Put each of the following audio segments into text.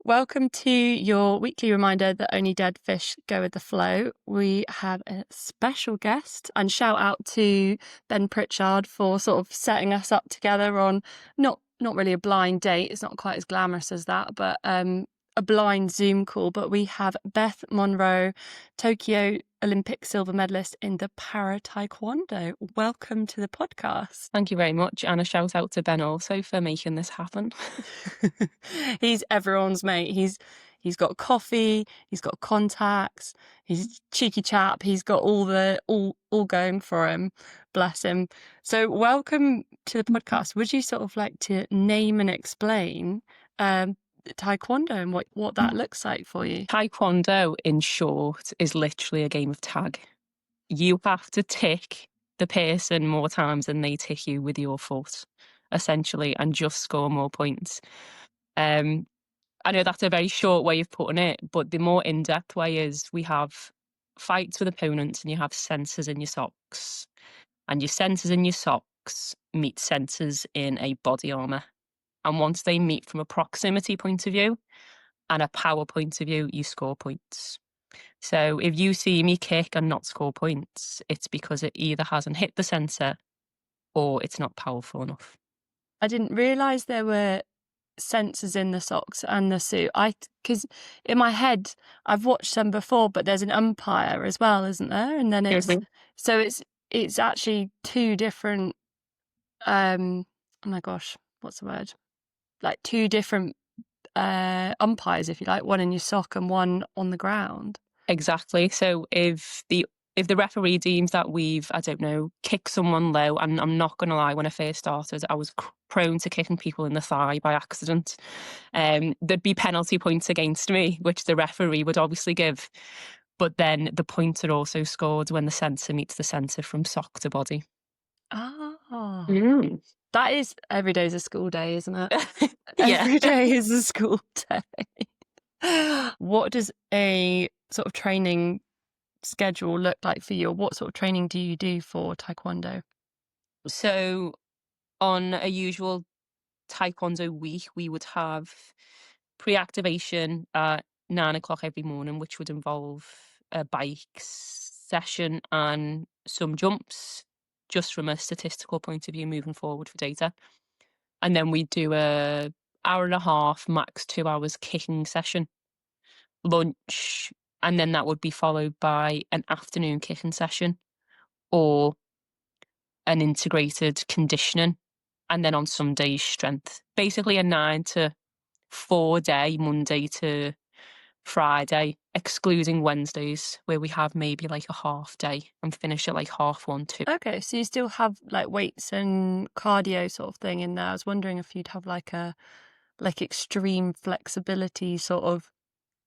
welcome to your weekly reminder that only dead fish go with the flow. We have a special guest, and shout out to Ben Pritchard for sort of setting us up together on not really a blind date. It's not quite as glamorous as that, but a blind Zoom call. But we have Beth Munro, Tokyo Olympic silver medalist in the para Taekwondo. Welcome to the podcast. Thank you very much, and a shout out to Ben also for making this happen. He's everyone's mate. He's got coffee, he's got contacts, he's a cheeky chap, he's got all going for him. Bless him. So welcome to the podcast. Would you sort of like to name and explain Taekwondo and what that looks like for you? Taekwondo, in short, is literally a game of tag. You have to tick the person more times than they tick you with your foot, essentially, and just score more points. I know that's a very short way of putting it, but the more in-depth way is we have fights with opponents and you have sensors in your socks. And your sensors in your socks meet sensors in a body armour. And once they meet from a proximity point of view and a power point of view, you score points. So if you see me kick and not score points, it's because it either hasn't hit the sensor or it's not powerful enough. I didn't realise there were sensors in the socks and the suit. Because in my head, I've watched some before, but there's an umpire as well, isn't there? And then it's actually two different. Oh my gosh, what's the word? Like two different umpires, if you like, one in your sock and one on the ground. Exactly. So if the referee deems that we've, I don't know, kicked someone low, and I'm not going to lie, when I first started, I was prone to kicking people in the thigh by accident. There'd be penalty points against me, which the referee would obviously give. But then the points are also scored when the sensor meets the sensor from sock to body. Oh. That is, every day is a school day, isn't it? Yeah. Every day is a school day. What does a sort of training schedule look like for you? Or what sort of training do you do for Taekwondo? So on a usual Taekwondo week, we would have pre-activation at 9 o'clock every morning, which would involve a bike session and some jumps, just from a statistical point of view, moving forward for data. And then we do a hour and a half, max 2 hours kicking session, lunch, and then that would be followed by an afternoon kicking session or an integrated conditioning. And then on some days, strength. Basically a 9 to 4 day, Monday to Friday, excluding Wednesdays, where we have maybe like a half day and finish at like 1:30, 2. Okay, so you still have like weights and cardio sort of thing in there. I was wondering if you'd have like extreme flexibility sort of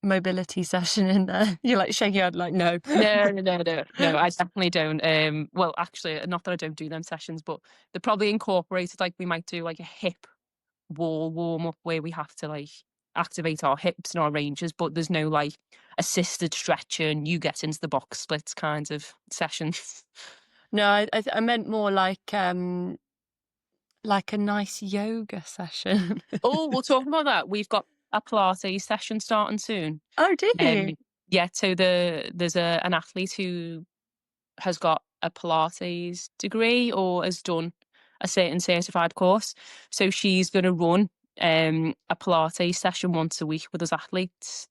mobility session in there. You're like shaking your head like no. No, I definitely don't. Well, actually, not that I don't do them sessions, but they're probably incorporated. Like we might do like a hip wall warm up where we have to like activate our hips and our ranges, but there's no like assisted stretching, you get into the box splits kind of sessions. No, I meant more like a nice yoga session. Oh, we'll talk about that. We've got a Pilates session starting soon. Oh, do you? Yeah, so there's an athlete who has got a Pilates degree or has done a certain certified course. So she's going to run a Pilates session once a week with us athletes.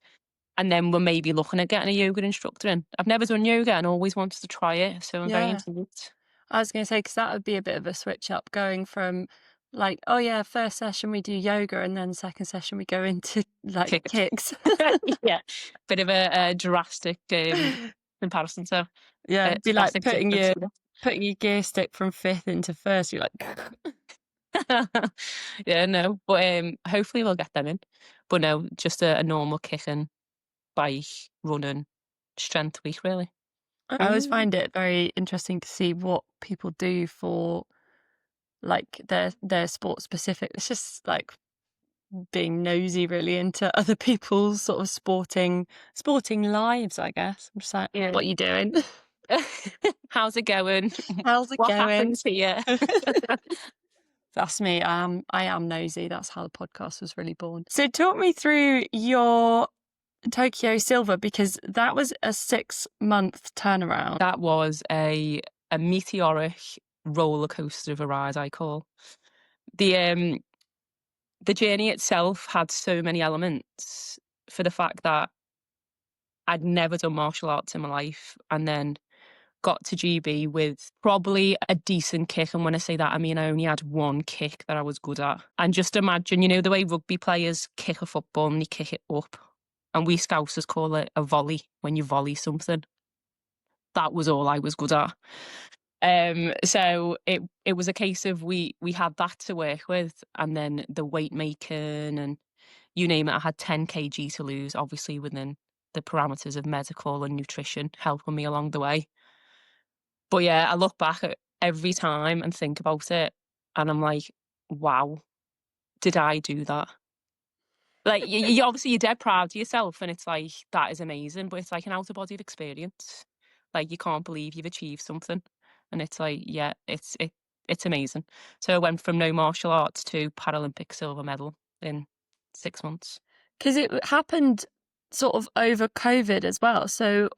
And then we're maybe looking at getting a yoga instructor in. I've never done yoga and always wanted to try it. So I'm very intrigued. I was going to say, because that would be a bit of a switch up, going from like, oh yeah, first session we do yoga and then second session we go into like kicks. Yeah, bit of a drastic comparison. So yeah, it'd be like putting your gear stick from fifth into first. You're like, yeah, no, but hopefully we'll get them in. But no, just a normal kicking, bike, running, strength week, really. I always find it very interesting to see what people do for like their sport specific. It's just like being nosy really into other people's sort of sporting lives, I guess. I'm just like, what are you doing? How's it going? How's it what going? happens here? That's me. I am nosy. That's how the podcast was really born. So talk me through your Tokyo silver, because that was a 6-month turnaround. That was a meteoric roller coaster of a ride, I call. The journey itself had so many elements, for the fact that I'd never done martial arts in my life, and then got to GB with probably a decent kick. And when I say that, I mean I only had one kick that I was good at. And just imagine, the way rugby players kick a football and they kick it up. And we Scousers call it a volley, when you volley something. That was all I was good at. So it was a case of we had that to work with, and then the weight making and you name it. I had 10 kg to lose, obviously within the parameters of medical and nutrition helping me along the way. But yeah, I look back at every time and think about it, and I'm like, wow, did I do that? Like, you obviously, you're dead proud of yourself, and it's like, that is amazing, but it's like an out-of-body experience. Like, you can't believe you've achieved something, and it's like, yeah, it's amazing. So I went from no martial arts to Paralympic silver medal in 6 months. Because it happened sort of over COVID as well. So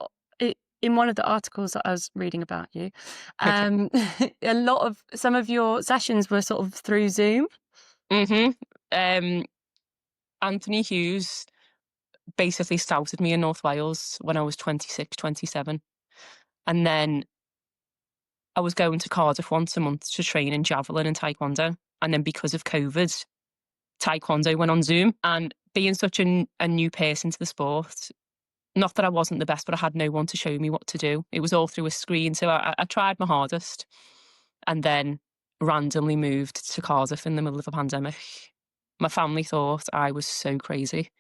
in one of the articles that I was reading about you, Okay. some of your sessions were sort of through Zoom. Um, Anthony Hughes basically scouted me in North Wales when I was 26, 27. And then I was going to Cardiff once a month to train in javelin and Taekwondo. And then because of COVID, Taekwondo went on Zoom. And being such a new person to the sport, not that I wasn't the best, but I had no one to show me what to do. It was all through a screen. So I tried my hardest, and then randomly moved to Cardiff in the middle of a pandemic. My family thought I was so crazy.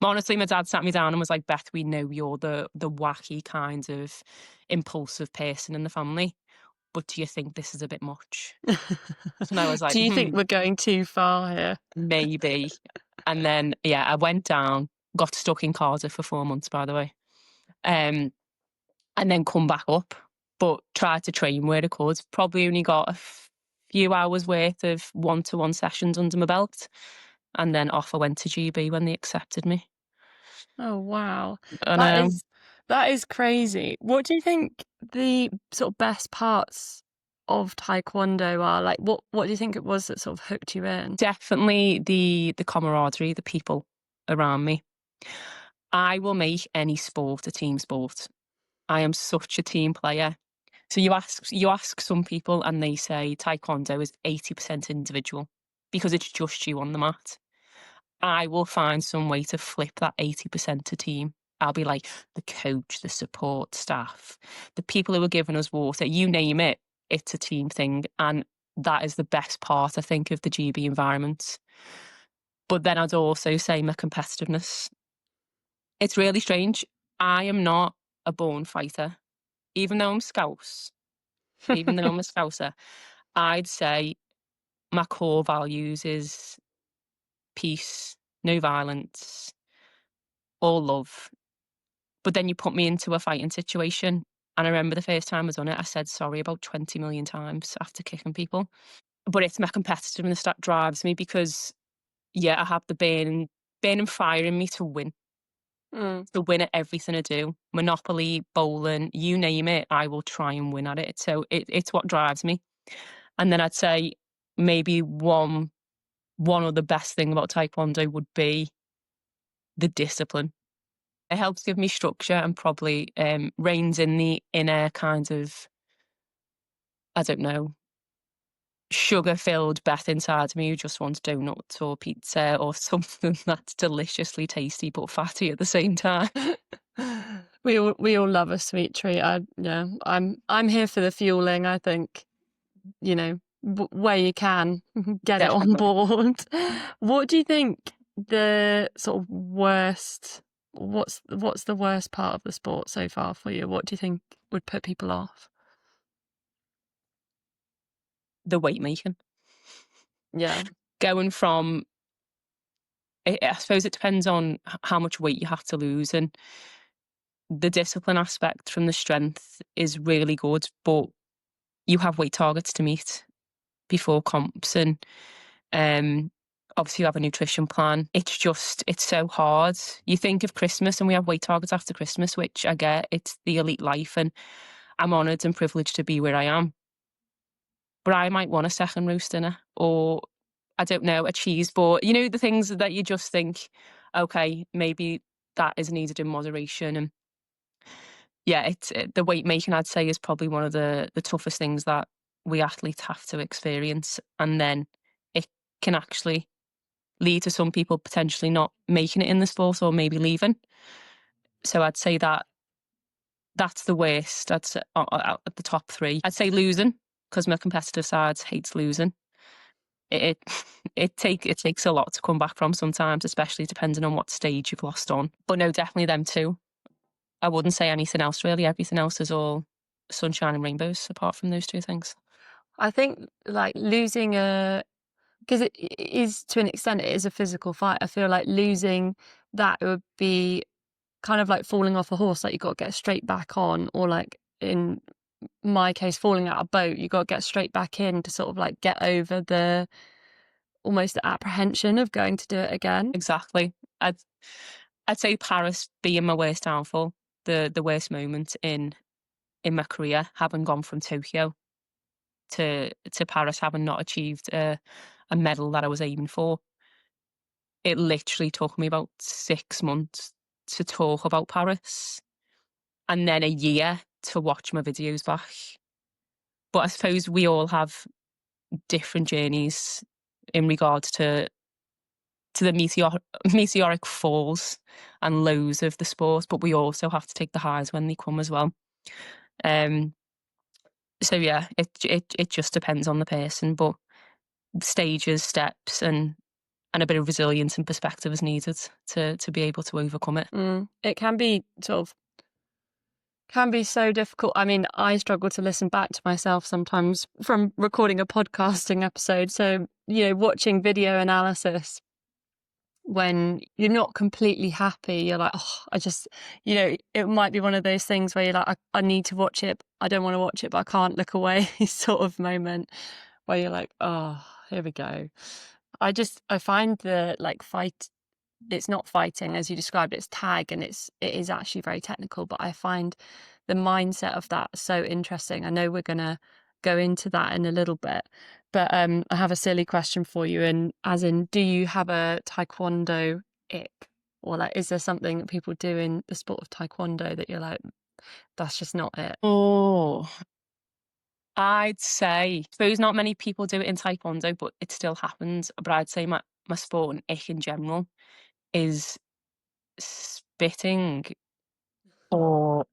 Honestly, my dad sat me down and was like, Beth, we know you're the wacky kind of impulsive person in the family, but do you think this is a bit much? And I was like, Do you think we're going too far here? maybe. And then, yeah, I went down, got stuck in Cardiff for 4 months, by the way, and then come back up, but tried to train where I could. Probably only got a few hours worth of one-to-one sessions under my belt. And then off I went to GB when they accepted me. Oh, wow. I That know. is that is crazy. What do you think the sort of best parts of Taekwondo are? Like, what do you think it was that sort of hooked you in? Definitely the camaraderie, the people around me. I will make any sport a team sport. I am such a team player. So you ask some people and they say Taekwondo is 80% individual because it's just you on the mat. I will find some way to flip that 80% to team. I'll be like the coach, the support staff, the people who are giving us water, you name it, it's a team thing. And that is the best part, I think, of the GB environment. But then I'd also say my competitiveness. It's really strange. I am not a born fighter. Even though I'm Scouse, even though I'm a Scouser, I'd say my core values is peace, no violence, all love. But then you put me into a fighting situation. And I remember the first time I was on it, I said sorry about 20 million times after kicking people. But it's my competitiveness that drives me because, yeah, I have the burning fire in me Mm. to win at everything I do. Monopoly, bowling, you name it, I will try and win at it. So it's what drives me. And then I'd say maybe one of the best thing about Taekwondo would be the discipline. It helps give me structure and probably reins in the inner kind of, I don't know, sugar-filled Beth inside me who just wants donuts or pizza or something that's deliciously tasty but fatty at the same time. We all love a sweet treat. I'm here for the fueling. I think, where you can get it on Definitely. board. What do you think the sort of worst? What's the worst part of the sport so far for you? What do you think would put people off? The weight making. Yeah. Going from, I suppose it depends on how much weight you have to lose, and the discipline aspect from the strength is really good, but you have weight targets to meet. before comps, and obviously you have a nutrition plan. It's so hard. You think of Christmas and we have weight targets after Christmas, which I get, it's the elite life and I'm honoured and privileged to be where I am. But I might want a second roast dinner, or I don't know, a cheese board. You know, the things that you just think, okay, maybe that is needed in moderation. And yeah, the weight making, I'd say, is probably one of the toughest things that we athletes have to experience. And then it can actually lead to some people potentially not making it in the sport or maybe leaving. So I'd say that that's the worst. That's at the top three. I'd say losing, because my competitive side hates losing. It it takes a lot to come back from sometimes, especially depending on what stage you've lost on. But no, definitely them two. I wouldn't say anything else really. Everything else is all sunshine and rainbows apart from those two things. I think like losing because it is, to an extent, it is a physical fight. I feel like losing that would be kind of like falling off a horse, like you got to get straight back on, or like in my case, falling out a boat, you got to get straight back in to sort of like get over the almost the apprehension of going to do it again. Exactly. I'd say Paris being my worst downfall, the worst moment in my career, having gone from Tokyo to Paris, having not achieved a medal that I was aiming for. It literally took me about 6 months to talk about Paris, and then a year to watch my videos back. But I suppose we all have different journeys in regards to the meteoric falls and lows of the sport, but we also have to take the highs when they come as well. So yeah, it just depends on the person, but stages, steps, and a bit of resilience and perspective is needed to be able to overcome it. It can be so difficult. I mean, I struggle to listen back to myself sometimes from recording a podcasting episode. So, watching video analysis when you're not completely happy, you're like, oh, it might be one of those things where you're like, I need to watch it. I don't want to watch it, but I can't look away sort of moment where you're like, oh, here we go. I find the like fight, it's not fighting as you described, it's tag, and it is actually very technical, but I find the mindset of that so interesting. I know we're going to go into that in a little bit, but I have a silly question for you, and as in, do you have a Taekwondo ick, or like is there something that people do in the sport of Taekwondo that you're like, that's just not it? Oh, I'd say, I suppose not many people do it in Taekwondo, but it still happens. But I'd say my sport and ick in general is spitting or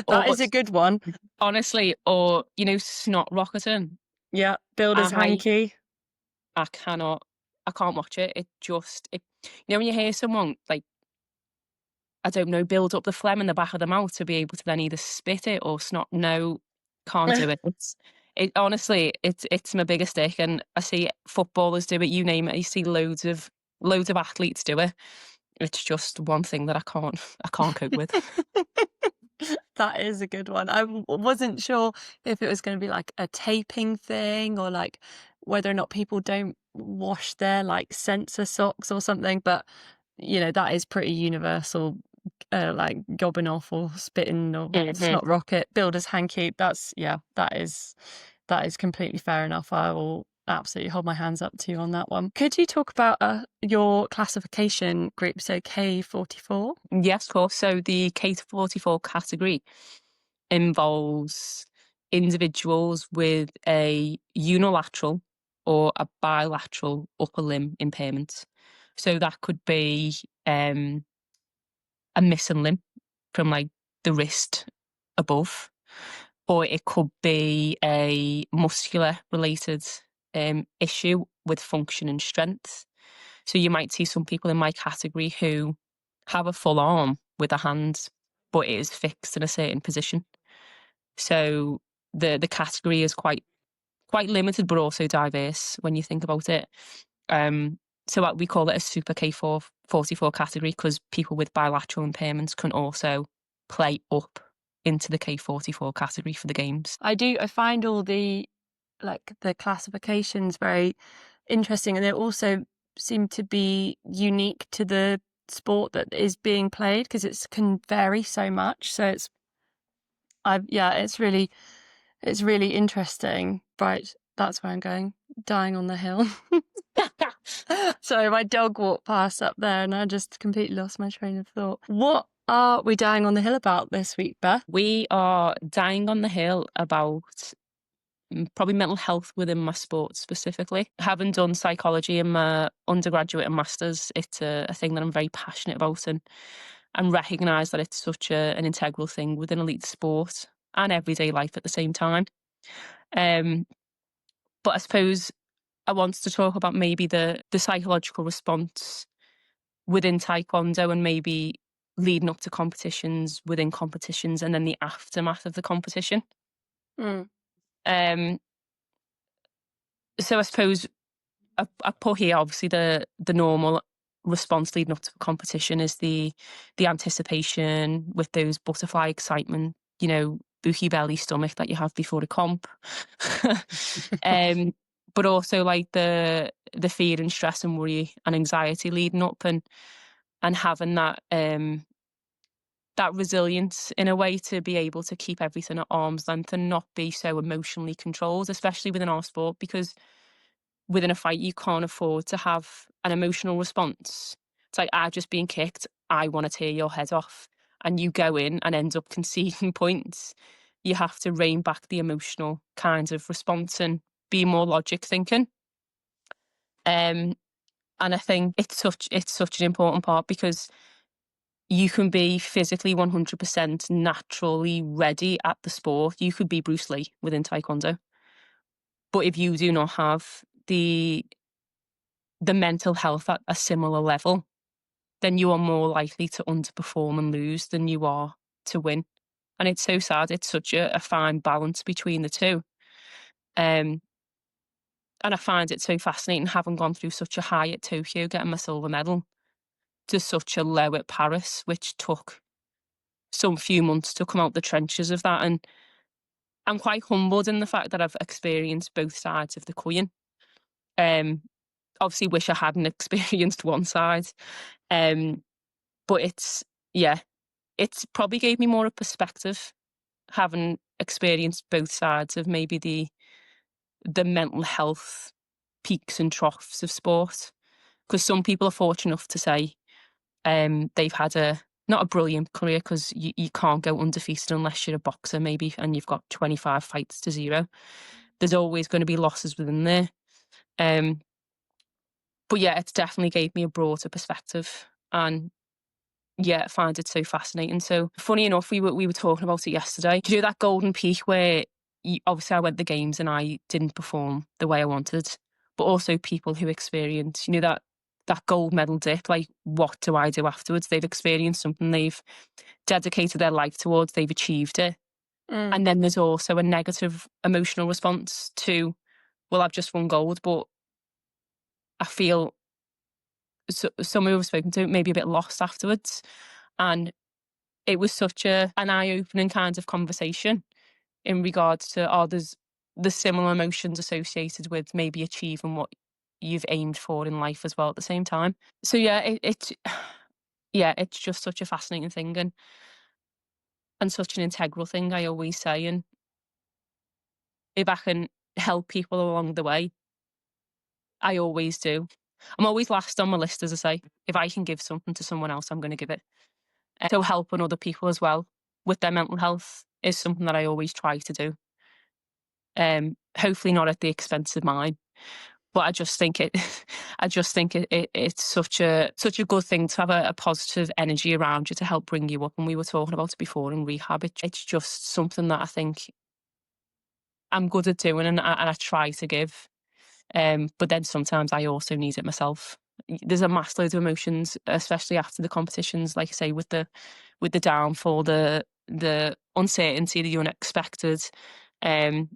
That is a good one. honestly, or snot rocketing. Yeah, builder's hanky. I can't watch it. When you hear someone like, I don't know, build up the phlegm in the back of the mouth to be able to then either spit it or snot. No, can't do it. Honestly, it's my biggest stick, and I see footballers do it. You name it. You see loads of athletes do it. It's just one thing that I can't cope with. That is a good one. I wasn't sure if it was going to be like a taping thing, or like whether or not people don't wash their like sensor socks or something, but that is pretty universal. Like gobbing off or spitting or snot rocket, builder's hanky. That is completely fair enough. I will absolutely hold my hands up to you on that one. Could you talk about your classification group, so K44? Yes, of course. So the K44 category involves individuals with a unilateral or a bilateral upper limb impairment. So that could be a missing limb from like the wrist above, or it could be a muscular related issue with function and strength. So you might see some people in my category who have a full arm with a hand, but it is fixed in a certain position. So the category is quite limited, but also diverse when you think about it. So we call it a super K44 category, because people with bilateral impairments can also play up into the K44 category for the games. I find all the like the classifications very interesting, and they also seem to be unique to the sport that is being played because it can vary so much. So it's really interesting. Right, that's where I'm going. Dying on the hill. Sorry, my dog walked past up there and I just completely lost my train of thought. What are we dying on the hill about this week, Beth? We are dying on the hill about probably mental health within my sport specifically. Having done psychology in my undergraduate and masters, it's a thing that I'm very passionate about and recognise that it's such an integral thing within elite sport and everyday life at the same time. Um, but I suppose I wanted to talk about maybe the psychological response within Taekwondo and maybe leading up to competitions, within competitions, and then the aftermath of the competition. Mm. Um, so I suppose I put here obviously the normal response leading up to a competition is the anticipation with those butterfly excitement, booky belly stomach that you have before a comp. um, but also like the fear and stress and worry and anxiety leading up and having that resilience in a way to be able to keep everything at arm's length and not be so emotionally controlled, especially within our sport, because within a fight, you can't afford to have an emotional response. It's like, I've just been kicked. I want to tear your head off. And you go in and end up conceding points. You have to rein back the emotional kind of response and be more logic thinking. And I think it's such an important part because you can be physically 100% naturally ready at the sport. You could be Bruce Lee within Taekwondo. But if you do not have the mental health at a similar level, then you are more likely to underperform and lose than you are to win. And it's so sad. It's such a fine balance between the two. And I find it so fascinating having gone through such a high at Tokyo, getting my silver medal, to such a low at Paris, which took some few months to come out the trenches of that. And I'm quite humbled in the fact that I've experienced both sides of the coin. Um, Obviously wish I hadn't experienced one side. But it's probably gave me more of perspective having experienced both sides of maybe the mental health peaks and troughs of sport. Because some people are fortunate enough to say they've had not a brilliant career, because you can't go undefeated unless you're a boxer maybe and you've got 25 fights to 0. There's always going to be losses within there. But yeah, it's definitely gave me a broader perspective, and yeah, I find it so fascinating. So funny enough, we were talking about it yesterday. Do you know that golden peak where obviously I went the games and I didn't perform the way I wanted, but also people who experience, that gold medal dip, like what do I do afterwards? They've experienced something, they've dedicated their life towards, they've achieved it. Mm. And then there's also a negative emotional response to, well, I've just won gold, but I feel someone who I've spoken to maybe a bit lost afterwards. And it was such an eye-opening kind of conversation in regards to, there's the similar emotions associated with maybe achieving what you've aimed for in life as well at the same time. So yeah, it's just such a fascinating thing and such an integral thing, I always say. And if I can help people along the way, I always do. I'm always last on my list, as I say. If I can give something to someone else, I'm going to give it. So helping other people as well with their mental health is something that I always try to do. Hopefully not at the expense of mine, but I just think it's such a good thing to have a positive energy around you to help bring you up. And we were talking about it before in rehab. It's just something that I think I'm good at doing, and I try to give. But then sometimes I also need it myself. There's a mass load of emotions, especially after the competitions, like I say, with the downfall, the uncertainty, the unexpected. And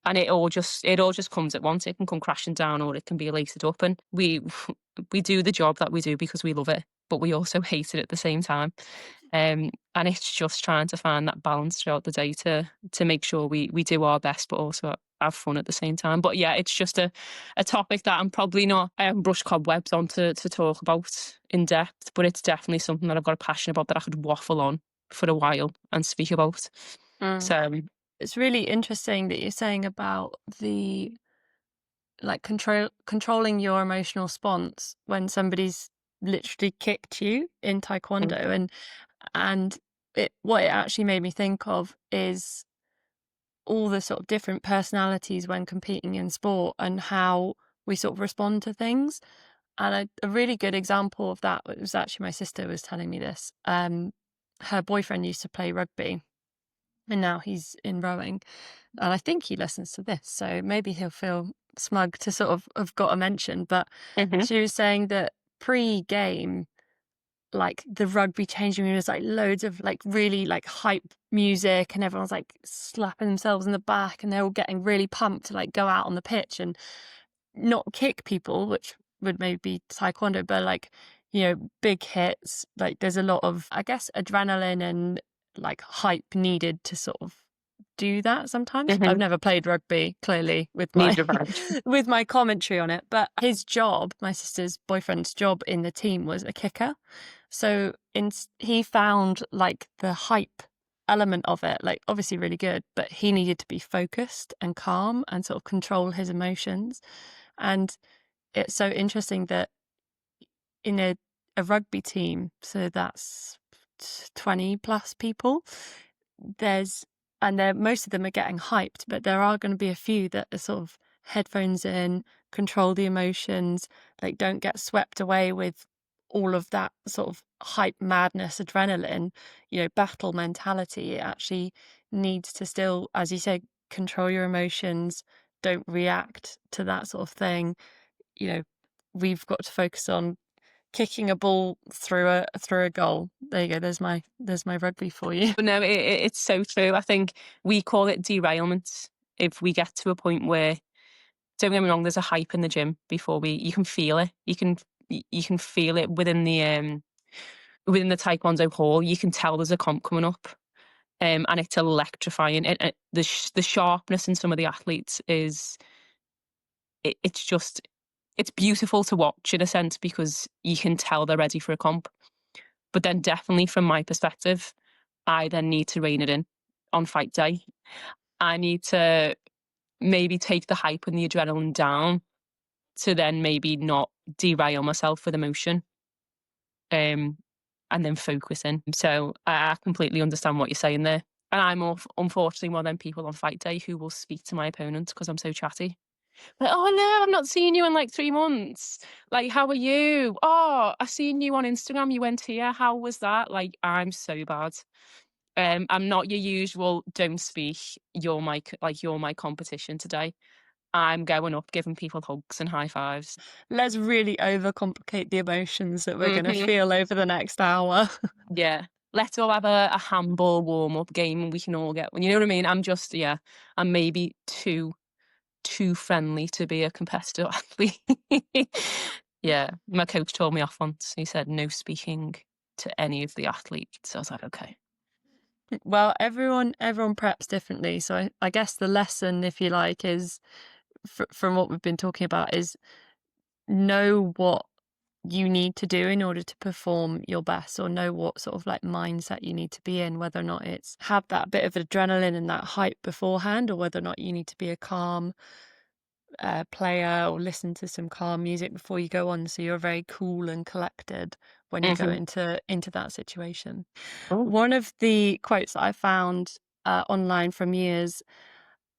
it all just comes at once. It can come crashing down, or it can be elated up. And we do the job that we do because we love it, but we also hate it at the same time. And it's just trying to find that balance throughout the day to make sure we do our best, but also have fun at the same time. But yeah, it's just a topic that I'm probably not, I haven't brushed cobwebs on to talk about in depth, but it's definitely something that I've got a passion about that I could waffle on for a while and speak about. Mm. So It's really interesting that you're saying about the like controlling your emotional response when somebody's literally kicked you in mm, taekwondo, and what it actually made me think of is all the sort of different personalities when competing in sport and how we sort of respond to things. And a really good example of that was actually my sister was telling me this. Her boyfriend used to play rugby and now he's in rowing. And I think he listens to this, so maybe he'll feel smug to sort of have got a mention. But mhm, she was saying that pre-game, like the rugby changing room was like loads of like really like hype music and everyone's like slapping themselves in the back and they're all getting really pumped to like go out on the pitch and not kick people, which would maybe be taekwondo, but like, big hits. Like there's a lot of, I guess, adrenaline and like hype needed to sort of do that sometimes. I've mhm. never played rugby, clearly, with my Neither have I. with my commentary on it. But his job, my sister's boyfriend's job in the team was a kicker. So he found like the hype element of it, like obviously really good, but he needed to be focused and calm and sort of control his emotions. And it's so interesting that in a rugby team, so that's 20 plus people, there's and they're most of them are getting hyped, but there are going to be a few that are sort of headphones in, control the emotions, like don't get swept away with all of that sort of hype madness, adrenaline, battle mentality. It actually needs to still, as you say, control your emotions, don't react to that sort of thing. you know, we've got to focus on kicking a ball through a goal. There you go. There's my rugby for you. But no, it's so true. I think we call it derailment if we get to a point where, don't get me wrong, there's a hype in the gym before you can feel it. You can feel it within the taekwondo hall. You can tell there's a comp coming up. And it's electrifying. The sharpness in some of the athletes is it's just it's beautiful to watch in a sense because you can tell they're ready for a comp. But then definitely from my perspective, I then need to rein it in on fight day. I need to maybe take the hype and the adrenaline down to then maybe not derail myself with emotion, um, and then focus in. So I completely understand what you're saying there. And I'm unfortunately one of them people on fight day who will speak to my opponent because I'm so chatty. Like, oh no, I've not seen you in like 3 months. Like, how are you? Oh, I seen you on Instagram. You went here. How was that? Like, I'm so bad. I'm not your usual don't speak. You're my competition today. I'm going up giving people hugs and high fives. Let's really overcomplicate the emotions that we're going to Hmm. feel over the next hour. Yeah. Let's all have a handball warm up game and we can all get one. You know what I mean? Yeah, I'm maybe too friendly to be a competitive athlete. Yeah. My coach told me off once. He said no speaking to any of the athletes. So I was like, okay. Well, everyone preps differently, so I guess the lesson, if you like, is from what we've been talking about is know what you need to do in order to perform your best, or know what sort of like mindset you need to be in, whether or not it's have that bit of adrenaline and that hype beforehand, or whether or not you need to be a calm player or listen to some calm music before you go on, so you're very cool and collected when you go Hmm. into that situation. Oh. One of the quotes that I found online from years,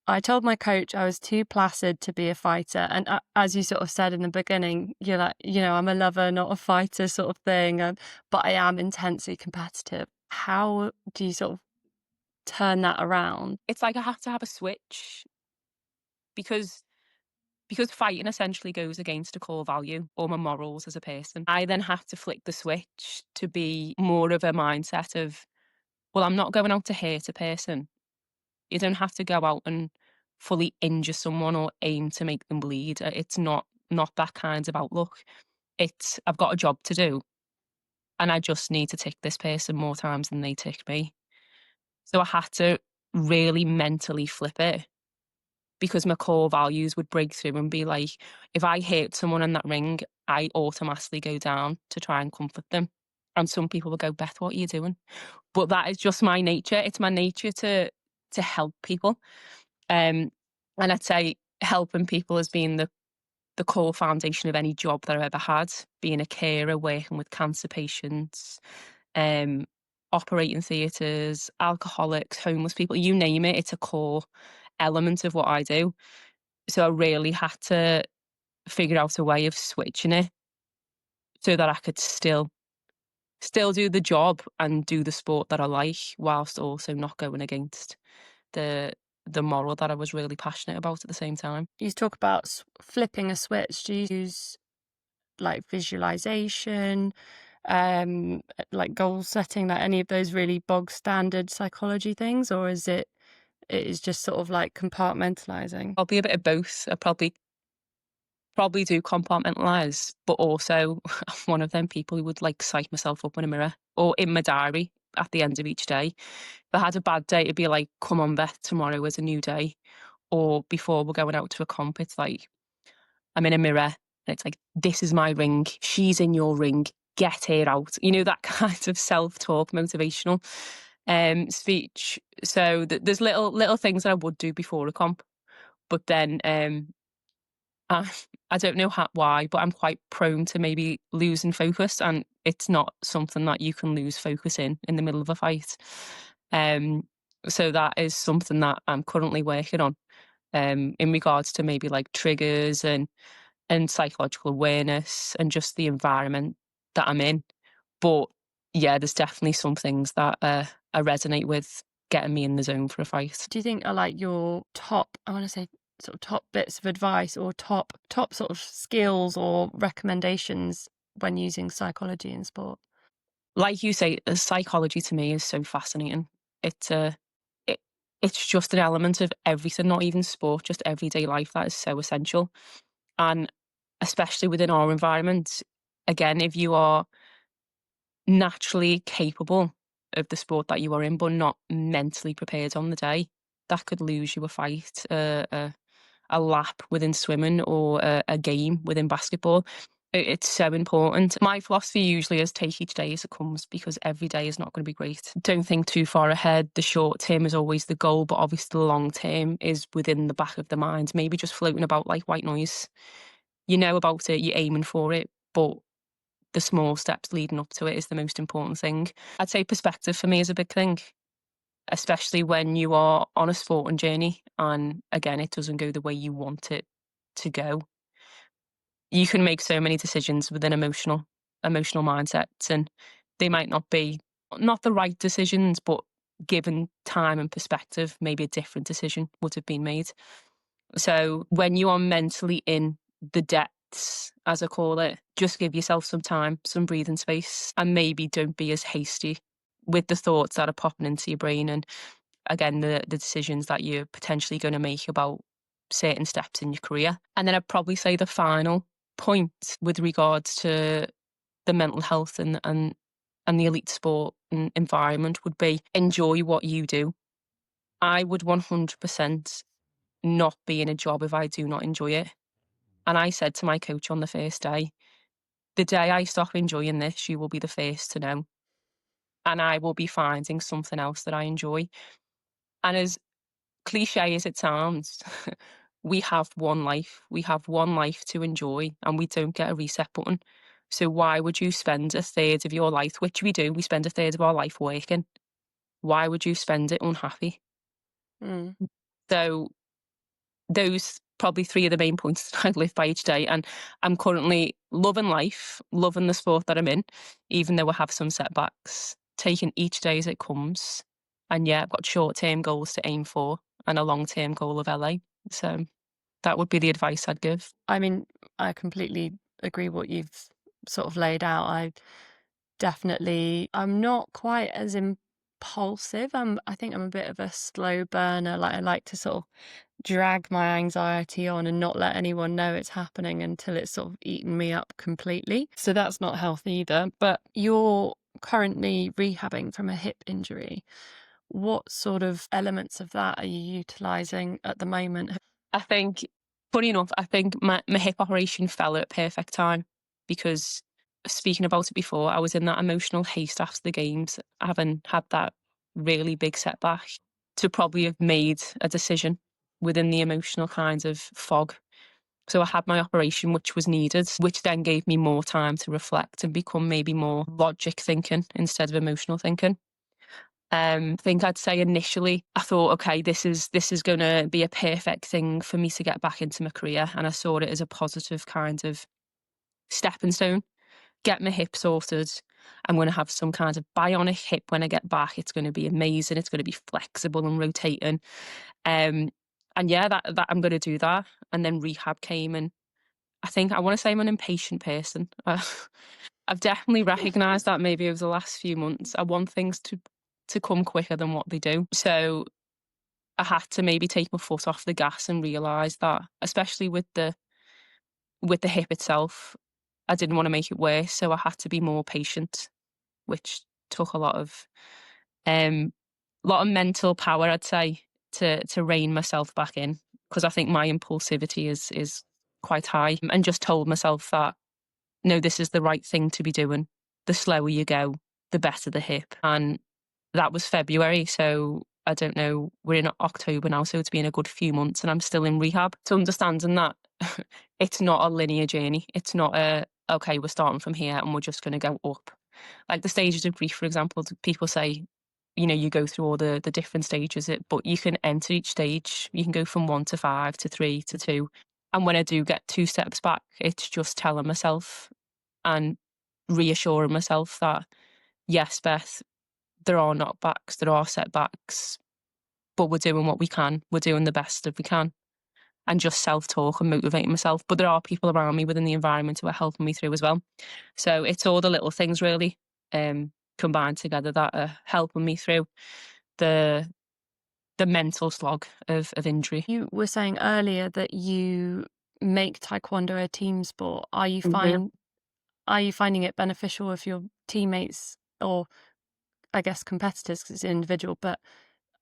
I told my coach I was too placid to be a fighter. And as you sort of said in the beginning, you're like, I'm a lover, not a fighter sort of thing. But I am intensely competitive. How do you sort of turn that around? It's like I have to have a switch because fighting essentially goes against a core value or my morals as a person. I then have to flick the switch to be more of a mindset of, well, I'm not going out to hurt a person. You don't have to go out and fully injure someone or aim to make them bleed. It's not that kind of outlook. It's I've got a job to do. and I just need to tick this person more times than they tick me. So I had to really mentally flip it, because my core values would break through and be like, if I hurt someone in that ring, I automatically go down to try and comfort them. And some people will go, Beth, what are you doing? But that is just my nature. It's my nature to help people. And I'd say helping people has been the core foundation of any job that I've ever had, being a carer, working with cancer patients, um, operating theatres, alcoholics, homeless people, you name it, it's a core element of what I do. So I really had to figure out a way of switching it so that I could still do the job and do the sport that I like, whilst also not going against the the moral that I was really passionate about at the same time. You talk about flipping a switch. Do you use like visualization, like goal setting, like any of those really bog standard psychology things, or it is just sort of like compartmentalizing? I'll be a bit of both. I probably do compartmentalize, but also I'm one of them people who would like psych myself up in a mirror or in my diary at the end of each day. If I had a bad day, it'd be like, come on, Beth, tomorrow is a new day. Or before we're going out to a comp, it's like, I'm in a mirror and it's like, this is my ring. She's in your ring. Get her out. You know, that kind of self-talk, motivational speech. So there's little things that I would do before a comp, but then I, I don't know why, but I'm quite prone to maybe losing focus, and it's not something that you can lose focus in the middle of a fight. Um, so that is something that I'm currently working on, in regards to maybe like triggers and psychological awareness and just the environment that I'm in. But yeah, there's definitely some things that I resonate with getting me in the zone for a fight. Do you think are like your top, I want to say sort of top bits of advice or top sort of skills or recommendations when using psychology in sport? Like you say, psychology to me is so fascinating. It's it, it's just an element of everything, not even sport, just everyday life that is so essential. And especially within our environment, again, if you are naturally capable of the sport that you are in, but not mentally prepared on the day, that could lose you a fight, a lap within swimming, or a game within basketball. It's so important. My philosophy usually is take each day as it comes, because every day is not going to be great. Don't think too far ahead. The short term is always the goal, but obviously the long term is within the back of the mind, maybe just floating about like white noise. You know about it, you're aiming for it, but the small steps leading up to it is the most important thing. I'd say perspective for me is a big thing, especially when you are on a sporting journey and again, it doesn't go the way you want it to go. You can make so many decisions with an emotional mindsets, and they might not the right decisions, but given time and perspective, maybe a different decision would have been made. So when you are mentally in the depths, as I call it, just give yourself some time, some breathing space, and maybe don't be as hasty with the thoughts that are popping into your brain, and again, the decisions that you're potentially going to make about certain steps in your career. And then I'd probably say the final point with regards to the mental health and the elite sport and environment would be enjoy what you do. I would 100% not be in a job if I do not enjoy it. And I said to my coach on the first day, the day I stop enjoying this, you will be the first to know. And I will be finding something else that I enjoy. And as cliche as it sounds, we have one life. We have one life to enjoy, and we don't get a reset button. So why would you spend a third of your life, which we do, we spend a third of our life working. Why would you spend it unhappy? Mm. So those probably three of the main points that I live by each day. And I'm currently loving life, loving the sport that I'm in, even though I have some setbacks, taking each day as it comes. And yeah, I've got short-term goals to aim for and a long-term goal of LA. So that would be the advice I'd give. I mean, I completely agree what you've sort of laid out. I'm not quite as impulsive. I think I'm a bit of a slow burner. Like I like to sort of drag my anxiety on and not let anyone know it's happening until it's sort of eaten me up completely. So that's not healthy either. But you're currently rehabbing from a hip injury. What sort of elements of that are you utilizing at the moment? I think, funny enough, I think my hip operation fell at perfect time because speaking about it before, I was in that emotional haste after the games, having had that really big setback, to probably have made a decision within the emotional kind of fog. So I had my operation, which was needed, which then gave me more time to reflect and become maybe more logic thinking instead of emotional thinking. I think I'd say initially I thought, okay, this is going to be a perfect thing for me to get back into my career, and I saw it as a positive kind of stepping stone. Get my hip sorted. I'm going to have some kind of bionic hip when I get back. It's going to be amazing. It's going to be flexible and rotating. Um, and yeah, that I'm going to do that. And then rehab came, and I think I want to say I'm an impatient person. I've definitely recognised that maybe over the last few months. I want things to come quicker than what they do. So I had to maybe take my foot off the gas and realise that, especially with the hip itself, I didn't want to make it worse. So I had to be more patient, which took um a lot of mental power, I'd say, to rein myself back in, because I think my impulsivity is quite high, and just told myself that no, this is the right thing to be doing. The slower you go, the better the hip. And that was February. So I don't know, we're in October now. So it's been a good few months and I'm still in rehab. To understanding that it's not a linear journey. It's not okay, we're starting from here and we're just going to go up. Like the stages of grief, for example, people say, you go through all the different stages, but you can enter each stage. You can go from 1 to 5 to 3 to 2. And when I do get 2 steps back, it's just telling myself and reassuring myself that, yes, Beth, there are knockbacks, there are setbacks, but we're doing what we can. We're doing the best that we can. And just self-talk and motivating myself. But there are people around me within the environment who are helping me through as well. So it's all the little things really combined together that are helping me through the mental slog of injury. You were saying earlier that you make Taekwondo a team sport. Mhm. Are you finding it beneficial with your teammates, or I guess competitors, because it's individual, but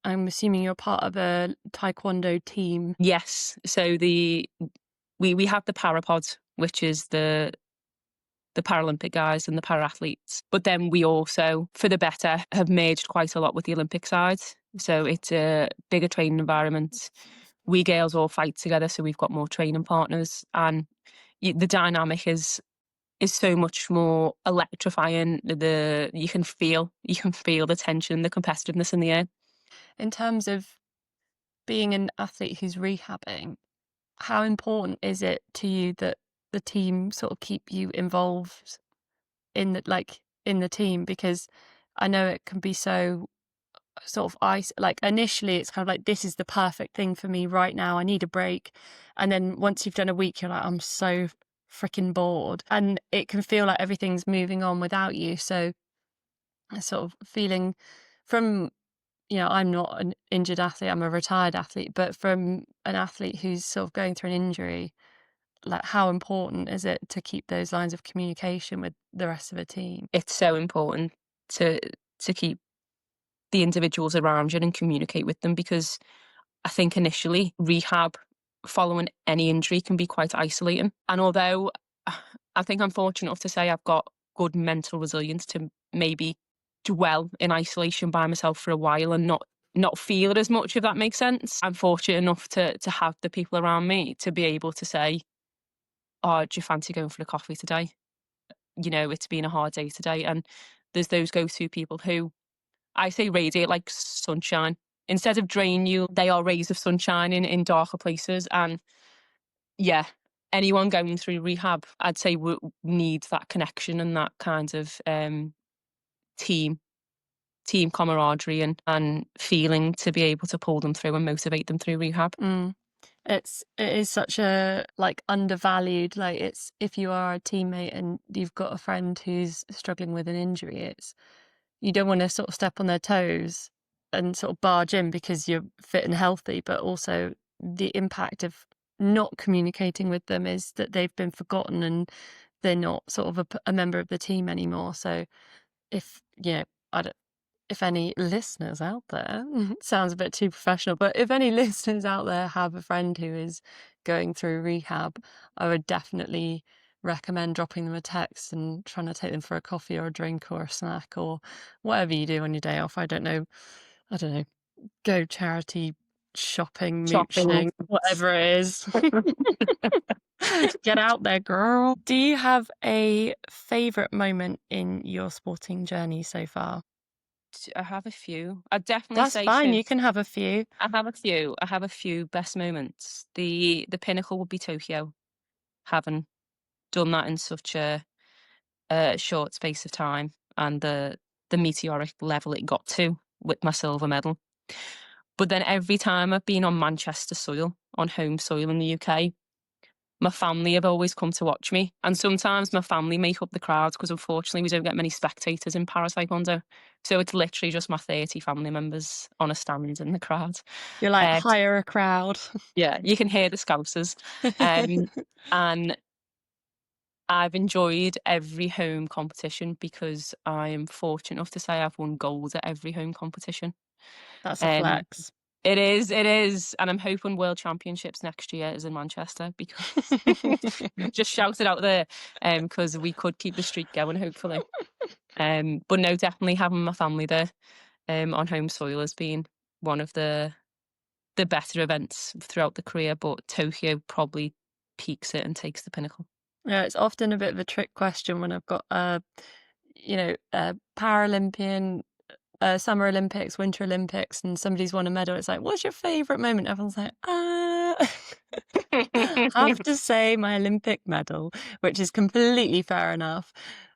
I'm assuming you're part of a Taekwondo team. Yes. So we have the Parapod, which is the Paralympic guys and the para athletes. But then we also, for the better, have merged quite a lot with the Olympic side. So it's a bigger training environment. We girls all fight together, so we've got more training partners, and the dynamic is so much more electrifying. You can feel the tension, the competitiveness in the air. In terms of being an athlete who's rehabbing, how important is it to you that the team sort of keep you involved in the team? Because I know it can be so sort of like initially it's kind of like, this is the perfect thing for me right now, I need a break, and then once you've done a week you're like, I'm so freaking bored, and it can feel like everything's moving on without you. So I sort of feeling from, I'm not an injured athlete, I'm a retired athlete, but from an athlete who's sort of going through an injury, like how important is it to keep those lines of communication with the rest of the team? It's so important to keep the individuals around you and communicate with them, because I think initially rehab following any injury can be quite isolating. And although I think I'm fortunate enough to say I've got good mental resilience to maybe dwell in isolation by myself for a while and not feel it as much, if that makes sense. I'm fortunate enough to have the people around me to be able to say, oh, do you fancy going for a coffee today? It's been a hard day today. And there's those go-to people who I say radiate like sunshine. Instead of drain you, they are rays of sunshine in darker places. And yeah, anyone going through rehab, I'd say needs that connection and that kind of team team camaraderie and feeling to be able to pull them through and motivate them through rehab. It is such a like undervalued, like if you are a teammate and you've got a friend who's struggling with an injury, you don't want to sort of step on their toes and sort of barge in because you're fit and healthy, but also the impact of not communicating with them is that they've been forgotten and they're not sort of a member of the team anymore. So if, I don't, if any listeners out there, sounds a bit too professional, but if any listeners out there have a friend who is going through rehab, I would definitely recommend dropping them a text and trying to take them for a coffee or a drink or a snack or whatever you do on your day off. I don't know. Go charity shopping, Shopping. mooching, whatever it is. Get out there, girl. Do you have a favourite moment in your sporting journey so far? I have a few. I'd definitely That's say fine, two. you can have a few. I have a few. I have a few best moments. The pinnacle would be Tokyo, having done that in such a short space of time, and the meteoric level it got to with my silver medal. But then every time I've been on Manchester soil, on home soil in the UK, my family have always come to watch me. And sometimes my family make up the crowds because unfortunately we don't get many spectators in para taekwondo. So it's literally just my 30 family members on a stand in the crowd. You're like, Uh, hire a crowd. yeah, you can hear the scousers. Um, and I've enjoyed every home competition because I am fortunate enough to say I've won gold at every home competition. That's a Um, flex. it is, and I'm hoping World Championships next year is in Manchester because just shout it out there, because we could keep the streak going, hopefully. But no, definitely having my family there, on home soil has been one of the better events throughout the career. But Tokyo probably peaks it and takes the pinnacle. Yeah, it's often a bit of a trick question when I've got a Paralympian, Summer Olympics, Winter Olympics, and somebody's won a medal. It's like, what's your favourite moment? Everyone's like, have to say my Olympic medal, which is completely fair enough.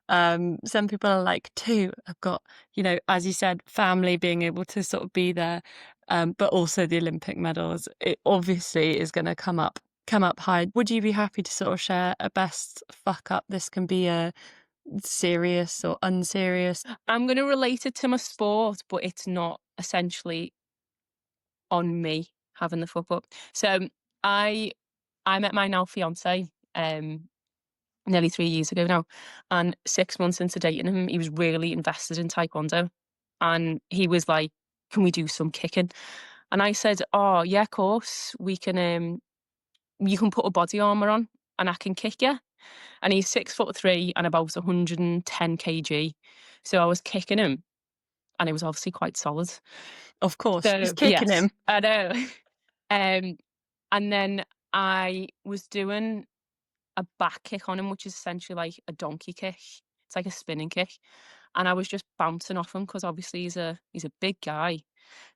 Some people are like, too. I've got, as you said, family being able to sort of be there, but also the Olympic medals. It obviously is going to come up high. Would you be happy to sort of share a best fuck up? This can be a serious or unserious. I'm going to relate it to my sport, but it's not essentially on me having the fuck up. So I I met my now fiancé nearly 3 years ago now, and 6 months into dating him, he was really invested in taekwondo, and he was like, "Can we do some kicking?" And I said, "Oh yeah, of course we can. You can put a body armor on, and I can kick you." And he's 6'3" and about 110 kg, so I was kicking him, and it was obviously quite solid. Of course, she's So kicking yes, him. I know. um, and then I was doing a back kick on him, which is essentially like a donkey kick. It's like a spinning kick, and I was just bouncing off him because obviously he's a big guy.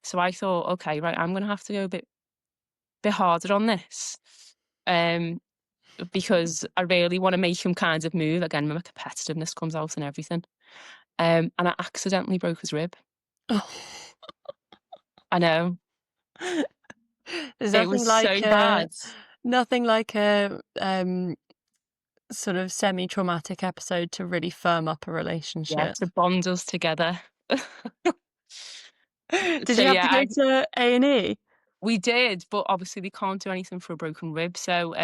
So I thought, okay, right, I'm gonna have to go a bit harder on this, um, because I really want to make him kind of move again. My competitiveness comes out and everything. And I accidentally broke his rib. Oh. I know, There's it was so bad. nothing like a sort of semi-traumatic episode to really firm up a Yeah, relationship. to bond us together. Did So you have to yeah, go to A&E? we did, but obviously they can't do anything for a broken rib, so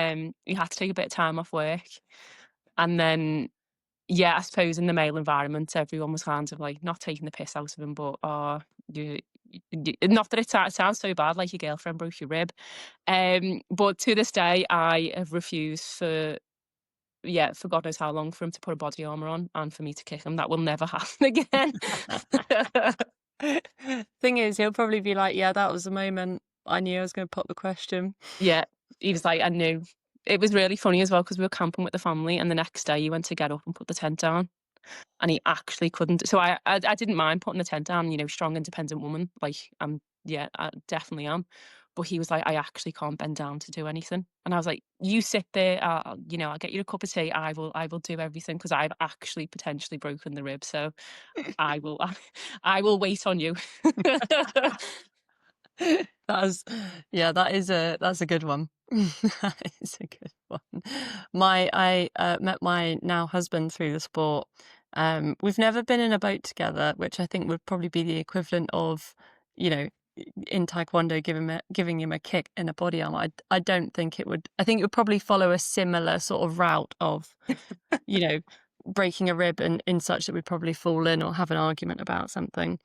you had to take a bit of time off work. And then, yeah, I suppose in the male environment, everyone was kind of like not taking the piss out of him, but not that it sounds so bad, like your girlfriend broke your rib. But to this day, I have refused for God knows how long for him to put a body armor on and for me to kick him. That will never happen again. Thing is, he'll probably be like, yeah, that was the moment I knew I was going to pop the question. Yeah, he was like, I knew. It was really funny as well because we were camping with the family, and the next day he went to get up and put the tent down, and he actually couldn't. So I didn't mind putting the tent down. Strong, independent woman. Like yeah, I definitely am. But he was like, I actually can't bend down to do anything, and I was like, you sit there. I'll get you a cup of tea. I will do everything because I've actually potentially broken the rib. So I will I will wait on you. That's a good one. That is a good one. I met my now husband through the sport. We've never been in a boat together, which I think would probably be the equivalent of, you know, in Taekwondo, giving him a kick in a body armor. I don't think it would. I think it would probably follow a similar sort of route of, you know, breaking a rib and in such that we'd probably fall in or have an argument about something.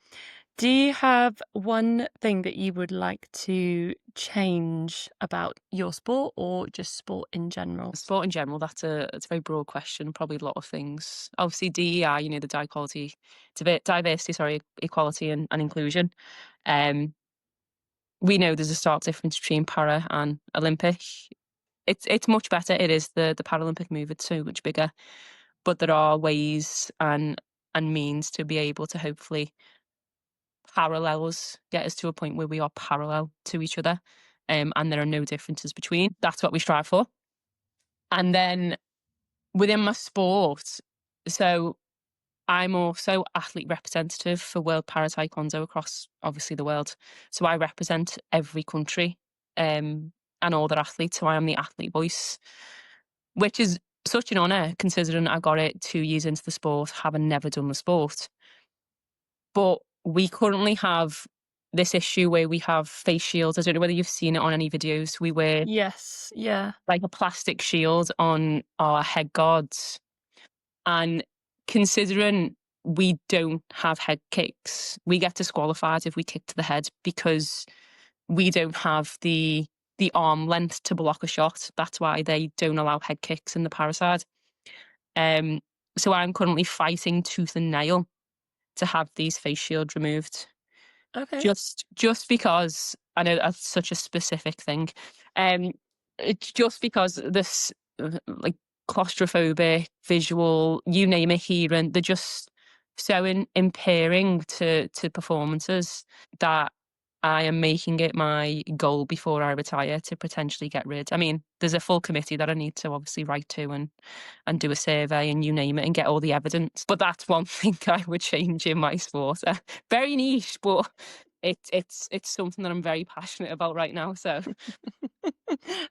Do you have one thing that you would like to change about your sport or just sport in general? Sport in general, it's a very broad question, probably a lot of things. Obviously, DEI, the diversity, sorry, equality and inclusion. Um, we know there's a stark difference between para and Olympic. It's much better. It is the Paralympic move. It's so much bigger, but there are ways and means to be able to hopefully get us to a point where we are parallel to each other, and there are no differences between. That's what we strive for. And then within my sport, so I'm also athlete representative for World Para Taekwondo across obviously the world. So I represent every country, and all their athletes. So I am the athlete voice, which is such an honour considering I got it 2 years into the sport, having never done the sport. But we currently have this issue where we have face shields. I don't know whether you've seen it on any videos. We wear Yes, yeah. like a plastic shield on our head guards. And considering we don't have head kicks, we get disqualified if we kick to the head because we don't have the arm length to block a shot. That's why they don't allow head kicks in the para side. So I'm currently fighting tooth and nail to have these face shields removed. Okay. Just because I know that's such a specific thing. It's just because this like claustrophobic, visual, you name it, hearing, they're just so impairing to performances that I am making it my goal before I retire to potentially get rid. I mean, there's a full committee that I need to obviously write to and do a survey and you name it and get all the evidence. But that's one thing I would change in my sport. Very niche, but it's something that I'm very passionate about right now. So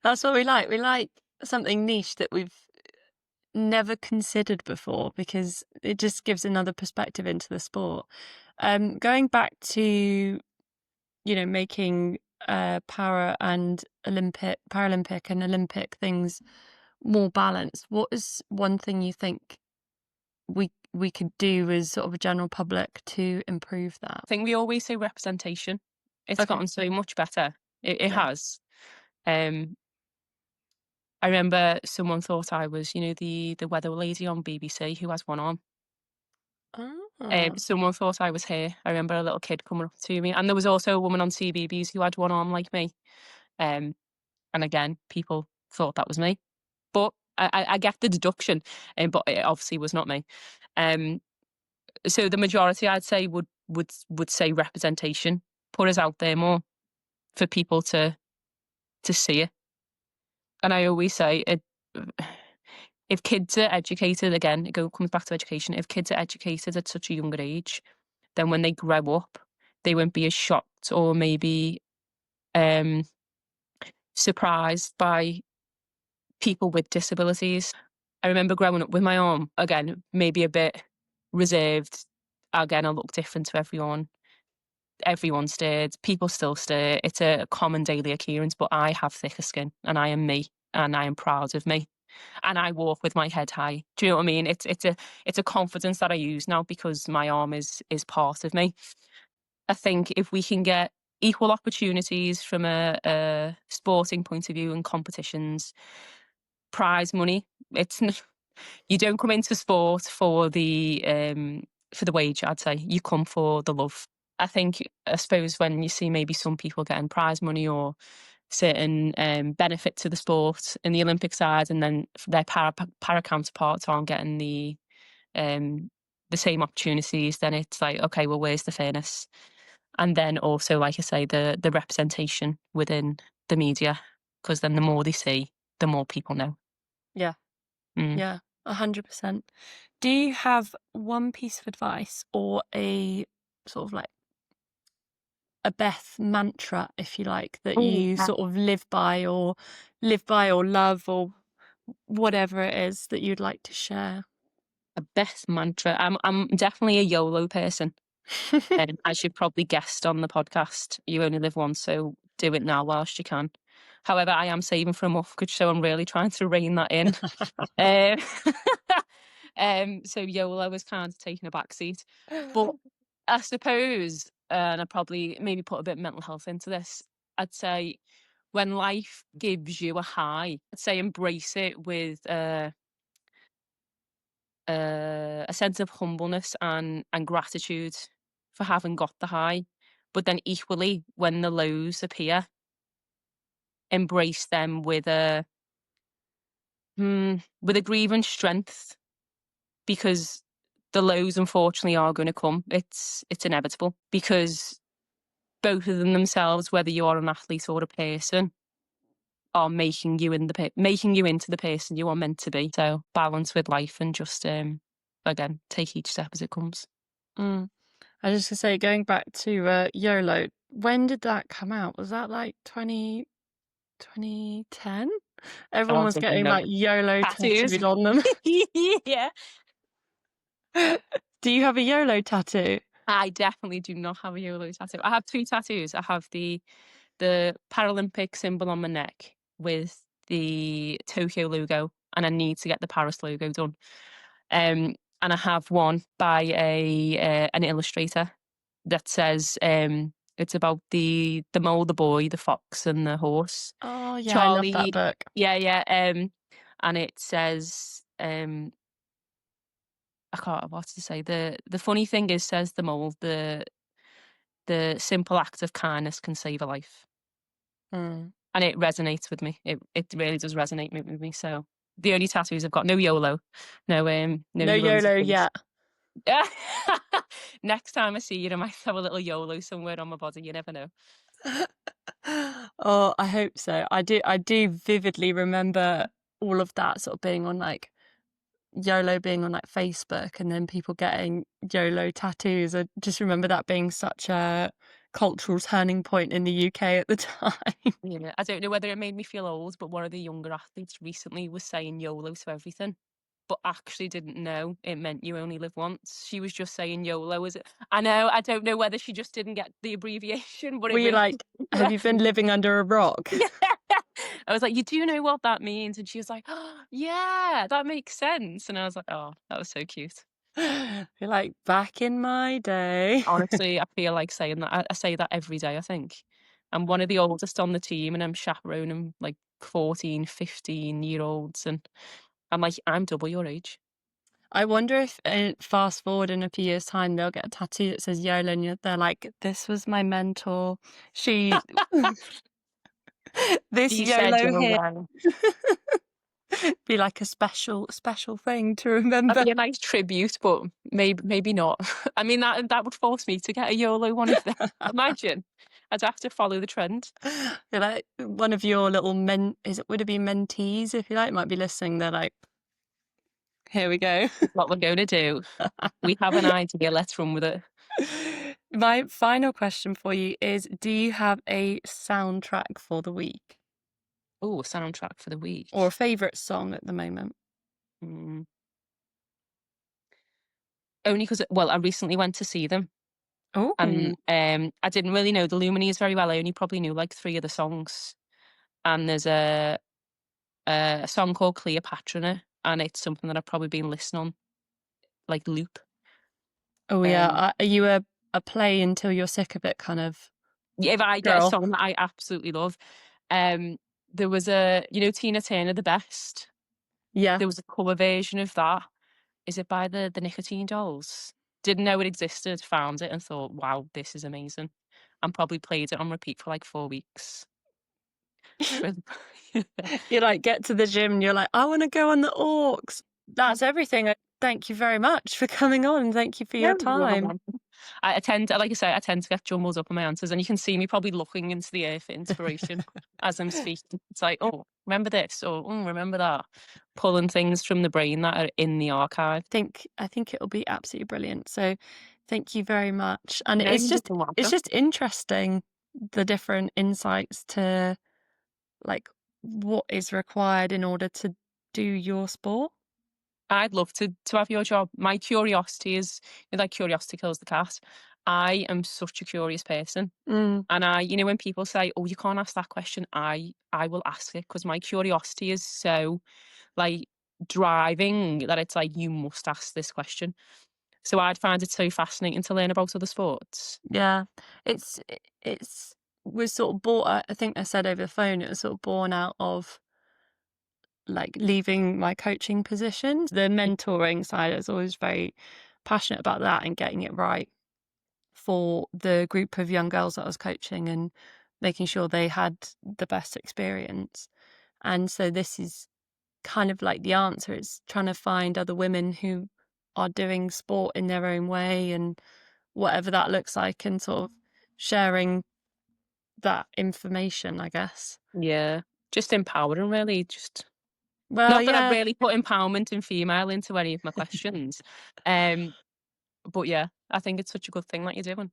That's what we like. We like something niche that we've never considered before because it just gives another perspective into the sport. Going back to, making Paralympic and Olympic things more balanced, what is one thing you think we could do as sort of a general public to improve that? I think we always say representation. It's Okay. gotten so much better. It Yeah. has. Um, I remember someone thought I was, the weather lady on BBC who has one arm. Ah, Someone thought I was her. I remember a little kid coming up to me, and there was also a woman on CBBS who had one arm like me. Um, and again, people thought that was me, but I get the deduction, but it obviously was not me. Um, so the majority, I'd say, would say representation, put us out there more for people to see it. And I always say it. If kids are educated, again, comes back to education. If kids are educated at such a younger age, then when they grow up, they won't be as shocked or maybe surprised by people with disabilities. I remember growing up with my arm, again, maybe a bit reserved. Again, I look different to everyone. Everyone stared. People still stare. It's a common daily occurrence, but I have thicker skin and I am me and I am proud of me. And I walk with my head high. Do you know what I mean? It's a confidence that I use now because my arm is part of me. I think if we can get equal opportunities from a sporting point of view and competitions, prize money. You don't come into sport for the wage. I'd say you come for the love. I suppose when you see maybe some people getting prize money or certain benefit to the sport in the Olympic side, and then their para counterparts aren't getting the same opportunities, then it's like, okay, well, where's the fairness? And then also, like I say, the representation within the media, because then the more they see, the more people know. yeah, Mm. yeah, 100%. Do you have one piece of advice or a sort of like a Beth mantra, if you like, that Mm. you sort of live by or love or whatever it is that you'd like to share? A best mantra. I'm definitely a YOLO person. And as you've probably guessed on the podcast, you only live once, so do it now whilst you can. However, I am saving for a mortgage, so I'm really trying to rein that in. Um, so YOLO was kind of taking a back seat. But I suppose, and I probably maybe put a bit of mental health into this, I'd say when life gives you a high, I'd say embrace it with a sense of humbleness and gratitude for having got the high. But then equally, when the lows appear, embrace them with a grieving strength, because the lows unfortunately are going to come. It's inevitable, because both of them themselves, whether you are an athlete or a person, are making you making you into the person you are meant to be. So balance with life and just again take each step as it comes. Mm. I was just gonna say, going back to YOLO, when did that come out? Was that like 2010? I Everyone was don't getting know. like YOLO Tattoos. tattooed on them. Yeah. Do you have a YOLO tattoo? I definitely do not have a YOLO tattoo. I have two tattoos. I have the Paralympic symbol on my neck with the Tokyo logo, and I need to get the Paris logo done. And I have one by an illustrator that says it's about the mole, the boy, the fox, and the horse. Oh yeah, I love that Charlie, book. yeah, yeah. And it says I can't what to say. The funny thing is, says the mole, the simple act of kindness can save a life. Mm. And it resonates with me. It really does resonate with me. So the only tattoos I've got, no YOLO, no No rosy YOLO face. yet. Next time I see you, I might have a little YOLO somewhere on my body. You never know. Oh, I hope so. I do vividly remember all of that sort of being on like YOLO being on like Facebook, and then people getting YOLO tattoos. I just remember that being such a cultural turning point in the UK at the time. Yeah, I don't know whether it made me feel old, but one of the younger athletes recently was saying YOLO to everything, but actually didn't know it meant you only live once. She was just saying YOLO as it. I know. I don't know whether she just didn't get the abbreviation, but Were it you really like, have you been resonated. living under a rock? Yeah. I was like, "You do know what that means?" And she was like, "Oh, yeah, that makes sense." And I was like, "Oh, that was so cute." You're like, back in my day. Honestly, I feel like saying that. I say that every day, I think. I'm one of the oldest on the team, and I'm chaperoning like 14, 15-year-olds, and I'm like, "I'm double your age." I wonder if fast forward in a few years' time, they'll get a tattoo that says YOLO, and they're like, this was my mentor. She, this She said YOLO here, YOLO. be like a special thing to That'd remember. be a nice tribute, but maybe not. I mean, that would force me to get a YOLO one of them. Imagine. I'd have to follow the trend. You're like one of your little would it be mentees, if you like, might be listening. They're like, here we go. What we're going to do. We have an idea. Let's run with it. My final question for you is, do you have a soundtrack for the week Oh, soundtrack for the week. or a favourite song at the moment? Mm. Only because, well, I recently went to see them, Oh, and I didn't really know the Lumineers very well. I only probably knew like three of the songs, and there's a song called Cleopatra in it, and it's something that I've probably been listening on like loop. oh yeah. Um, Are you a play until you're sick of it kind of yeah, if I get a girl? song that I absolutely love, um, there was a Tina Turner, The Best. Yeah. There was a cover version of that. Is it by the Nicotine Dolls? Didn't know it existed, found it and thought, "Wow, this is amazing." And probably played it on repeat for like 4 weeks. True. You like get to the gym and you're like, I want to go on the Orcs. That's everything. Thank you very much for coming on. Thank you for your No, you're time. welcome. I tend to, like I say, I tend to get jumbled up on my answers, and you can see me probably looking into the air for inspiration as I'm speaking. It's like, "Oh, remember this," or "Oh, remember that," pulling things from the brain that are in the archive. I think it'll be absolutely brilliant. So thank you very much. And No, it's you're just it's welcome. just interesting, the different insights to like what is required in order to do your sport. I'd love to have your job. My curiosity is, like curiosity kills the cat. I am such a curious person. Mm, And when people say, "Oh, you can't ask that question," I will ask it because my curiosity is so, like, driving that it's like, "You must ask this question." So I'd find it so fascinating to learn about other sports. yeah. It's was sort of bought. I think I said over the phone. It was sort of born out of like leaving my coaching position. The mentoring side, I was always very passionate about that and getting it right for the group of young girls that I was coaching and making sure they had the best experience. And so this is kind of like the answer is trying to find other women who are doing sport in their own way and whatever that looks like and sort of sharing that information, I guess. Yeah, just empowering really, just Well, not that I've yeah. really put empowerment and female into any of my questions, um, but yeah, I think it's such a good thing that you're doing.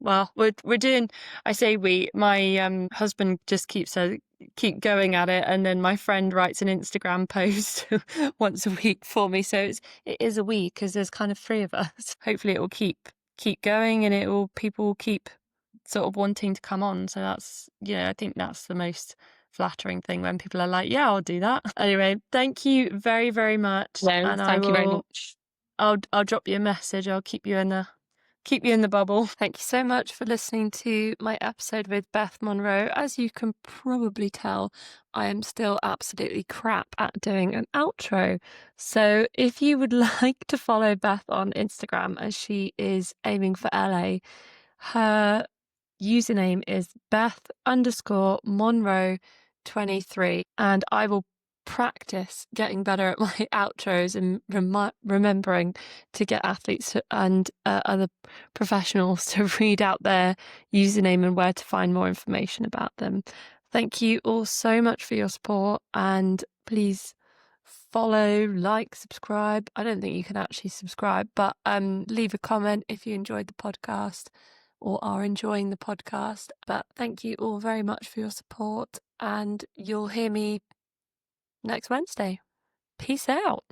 Well, we're doing. I say we. My husband just keep going at it, and then my friend writes an Instagram post once a week for me. So it is a week because there's kind of three of us. Hopefully, it will keep going, and people will keep sort of wanting to come on. So that's I think that's the most flattering thing when people are like, yeah, I'll do that. Anyway, thank you very very much, No, and thank you very much. I'll drop you a message. I'll keep you in the bubble. Thank you so much for listening to my episode with Beth Munro. As you can probably tell, I am still absolutely crap at doing an outro. So if you would like to follow Beth on Instagram, as she is aiming for LA, her username is Beth_Monroe23, and I will practice getting better at my outros and remembering to get athletes and other professionals to read out their username and where to find more information about them. Thank you all so much for your support, and please follow, like, subscribe. I don't think you can actually subscribe, but leave a comment if you enjoyed the podcast or are enjoying the podcast. But thank you all very much for your support, and you'll hear me next Wednesday. Peace out.